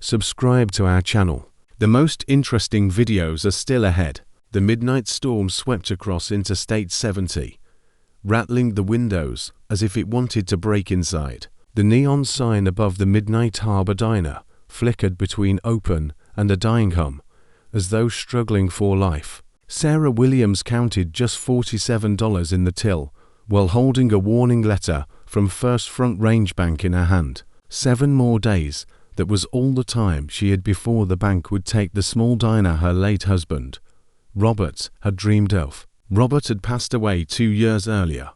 subscribe to our channel. The most interesting videos are still ahead. The midnight storm swept across Interstate 70, rattling the windows as if it wanted to break inside. The neon sign above the Midnight Harbor Diner flickered between open and a dying hum, as though struggling for life. Sarah Williams counted just $47 in the till, while holding a warning letter from First Front Range Bank in her hand. 7 more days, that was all the time she had before the bank would take the small diner her late husband, Robert, had dreamed of. Robert had passed away 2 years earlier,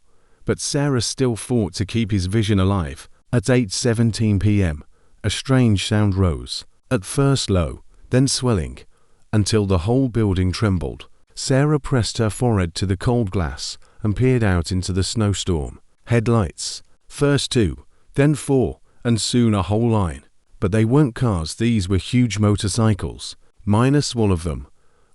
but Sarah still fought to keep his vision alive. At 8:17 p.m., a strange sound rose, at first low, then swelling, until the whole building trembled. Sarah pressed her forehead to the cold glass and peered out into the snowstorm. Headlights, first 2, then 4, and soon a whole line. But they weren't cars, these were huge motorcycles, minus one of them,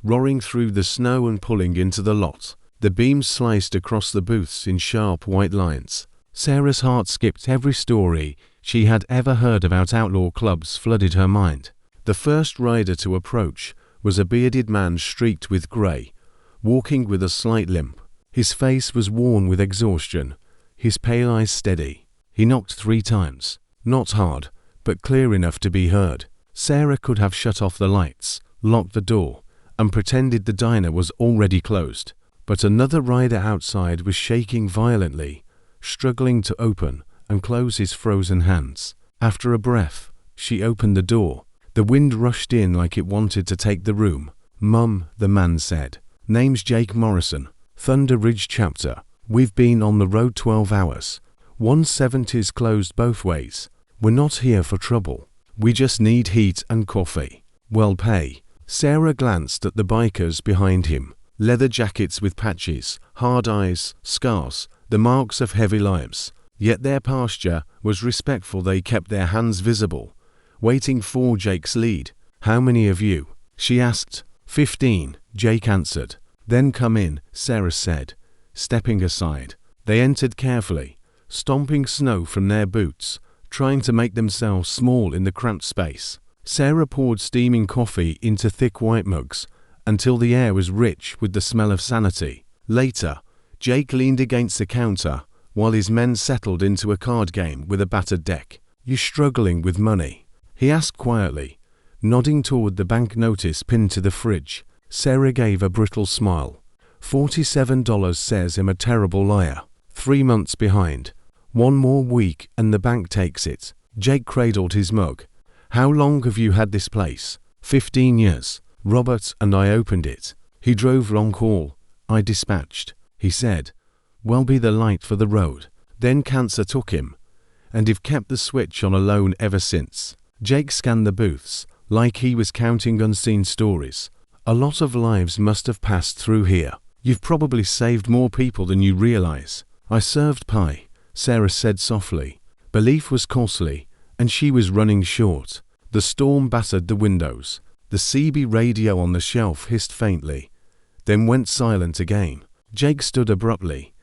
roaring through the snow and pulling into the lot. The beams sliced across the booths in sharp white lines. Sarah's heart skipped. Every story she had ever heard about outlaw clubs flooded her mind. The first rider to approach was a bearded man streaked with grey, walking with a slight limp. His face was worn with exhaustion, his pale eyes steady. He knocked 3 times, not hard, but clear enough to be heard. Sarah could have shut off the lights, locked the door, and pretended the diner was already closed. But another rider outside was shaking violently, struggling to open and close his frozen hands. After a breath, she opened the door. The wind rushed in like it wanted to take the room. "Mum," the man said. "Name's Jake Morrison, Thunder Ridge chapter. We've been on the road 12 hours. 170's closed both ways. We're not here for trouble. We just need heat and coffee. Well pay." Sarah glanced at the bikers behind him. Leather jackets with patches, hard eyes, scars, the marks of heavy lives. Yet their posture was respectful. They kept their hands visible, waiting for Jake's lead. "How many of you?" she asked. 15, Jake answered. "Then come in," Sarah said, stepping aside. They entered carefully, stomping snow from their boots, trying to make themselves small in the cramped space. Sarah poured steaming coffee into thick white mugs until the air was rich with the smell of sanity. Later, Jake leaned against the counter while his men settled into a card game with a battered deck. "You struggling with money?" he asked quietly, nodding toward the bank notice pinned to the fridge. Sarah gave a brittle smile. $47 says I'm a terrible liar. 3 months behind. 1 more week and the bank takes it. Jake cradled his mug. "How long have you had this place?" 15 years. "Robert and I opened it. He drove long haul. I dispatched," he said. "Well, be the light for the road." Then cancer took him, and he've kept the switch on alone ever since. Jake scanned the booths, like he was counting unseen stories. "A lot of lives must have passed through here. You've probably saved more people than you realize." "I served pie," Sarah said softly. Belief was costly, and she was running short. The storm battered the windows. The CB radio on the shelf hissed faintly, then went silent again. Jake stood abruptly,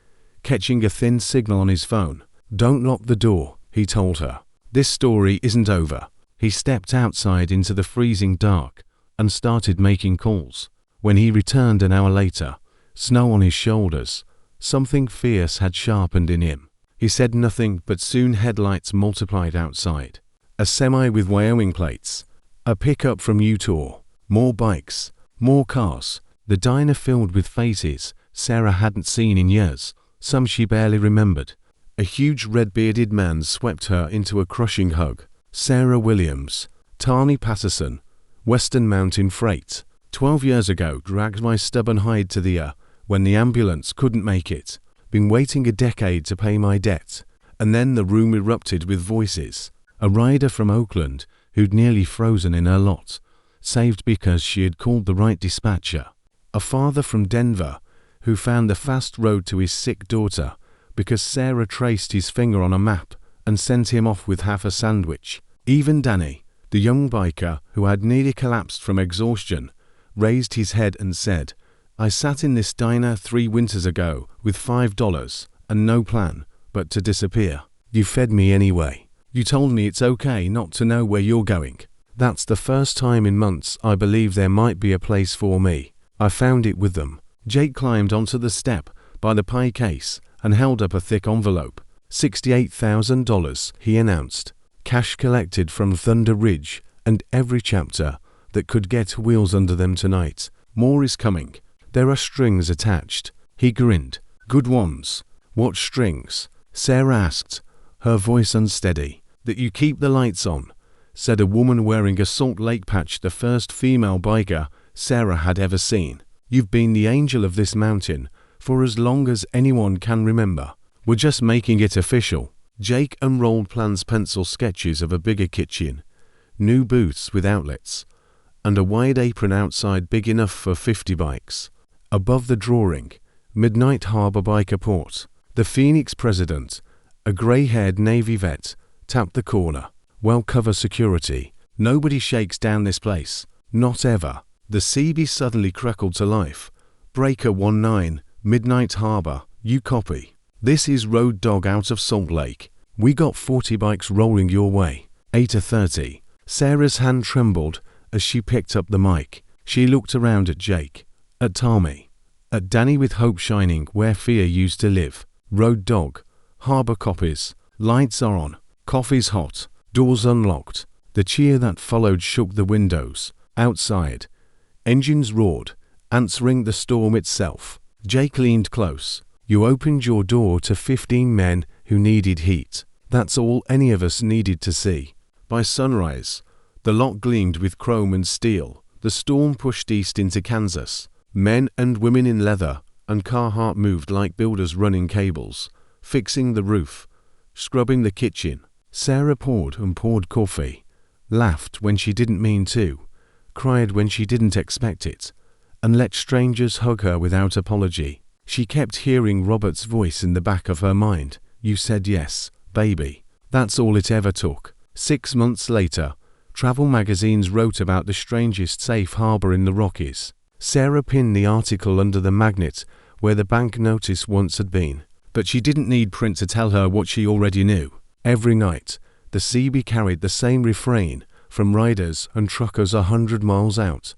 catching a thin signal on his phone. "Don't lock the door," he told her. "This story isn't over." He stepped outside into the freezing dark and started making calls. When he returned an hour later, snow on his shoulders, something fierce had sharpened in him. He said nothing, but soon headlights multiplied outside. A semi with Wyoming plates, a pickup from Utah, more bikes, more cars, the diner filled with faces Sarah hadn't seen in years, some she barely remembered. A huge red-bearded man swept her into a crushing hug. "Sarah Williams, Tani Patterson, Western Mountain Freight. 12 years ago, dragged my stubborn hide to the when the ambulance couldn't make it. Been waiting a decade to pay my debt." And then the room erupted with voices. A rider from Oakland, who'd nearly frozen in her lot, saved because she had called the right dispatcher. A father from Denver, who found the fast road to his sick daughter because Sarah traced his finger on a map and sent him off with half a sandwich. Even Danny, the young biker who had nearly collapsed from exhaustion, raised his head and said, "I sat in this diner 3 winters ago with $5 and no plan but to disappear. You fed me anyway. You told me it's okay not to know where you're going. That's the first time in months I believe there might be a place for me. I found it with them. Jake climbed onto the step by the pie case and held up a thick envelope. $68,000, he announced. Cash collected from Thunder Ridge and every chapter that could get wheels under them tonight. More is coming. There are strings attached. He grinned. Good ones. What strings? Sarah asked, her voice unsteady. That you keep the lights on, said a woman wearing a Salt Lake patch, the first female biker Sarah had ever seen. You've been the angel of this mountain for as long as anyone can remember. We're just making it official. Jake unrolled plans, pencil sketches of a bigger kitchen, new booths with outlets, and a wide apron outside big enough for 50 bikes. Above the drawing, Midnight Harbor Biker Port. The Phoenix president, a gray-haired Navy vet, tapped the corner. Well, cover security. Nobody shakes down this place. Not ever. The CB suddenly crackled to life. Breaker 19, Midnight Harbor. You copy. This is Road Dog out of Salt Lake. We got 40 bikes rolling your way. 8:30. Sarah's hand trembled as she picked up the mic. She looked around at Jake, at Tommy, at Danny, with hope shining where fear used to live. Road Dog. Harbor copies. Lights are on. Coffee's hot. Doors unlocked. The cheer that followed shook the windows. Outside, engines roared, answering the storm itself. Jake leaned close. You opened your door to 15 men who needed heat. That's all any of us needed to see. By sunrise, the lot gleamed with chrome and steel. The storm pushed east into Kansas. Men and women in leather and Carhartt moved like builders, running cables, fixing the roof, scrubbing the kitchen. Sarah poured and poured coffee, laughed when she didn't mean to, cried when she didn't expect it, and let strangers hug her without apology. She kept hearing Robert's voice in the back of her mind. You said yes, baby. That's all it ever took. 6 months later, travel magazines wrote about the strangest safe harbor in the Rockies. Sarah pinned the article under the magnet where the bank notice once had been. But she didn't need print to tell her what she already knew. Every night, the CB carried the same refrain from riders and truckers 100 miles out.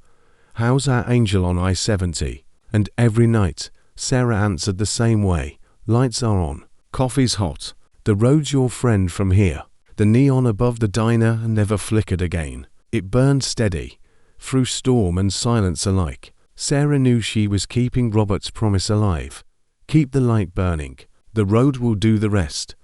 How's our angel on I-70? And every night, Sarah answered the same way. Lights are on. Coffee's hot. The road's your friend from here. The neon above the diner never flickered again. It burned steady, through storm and silence alike. Sarah knew she was keeping Robert's promise alive. Keep the light burning. The road will do the rest.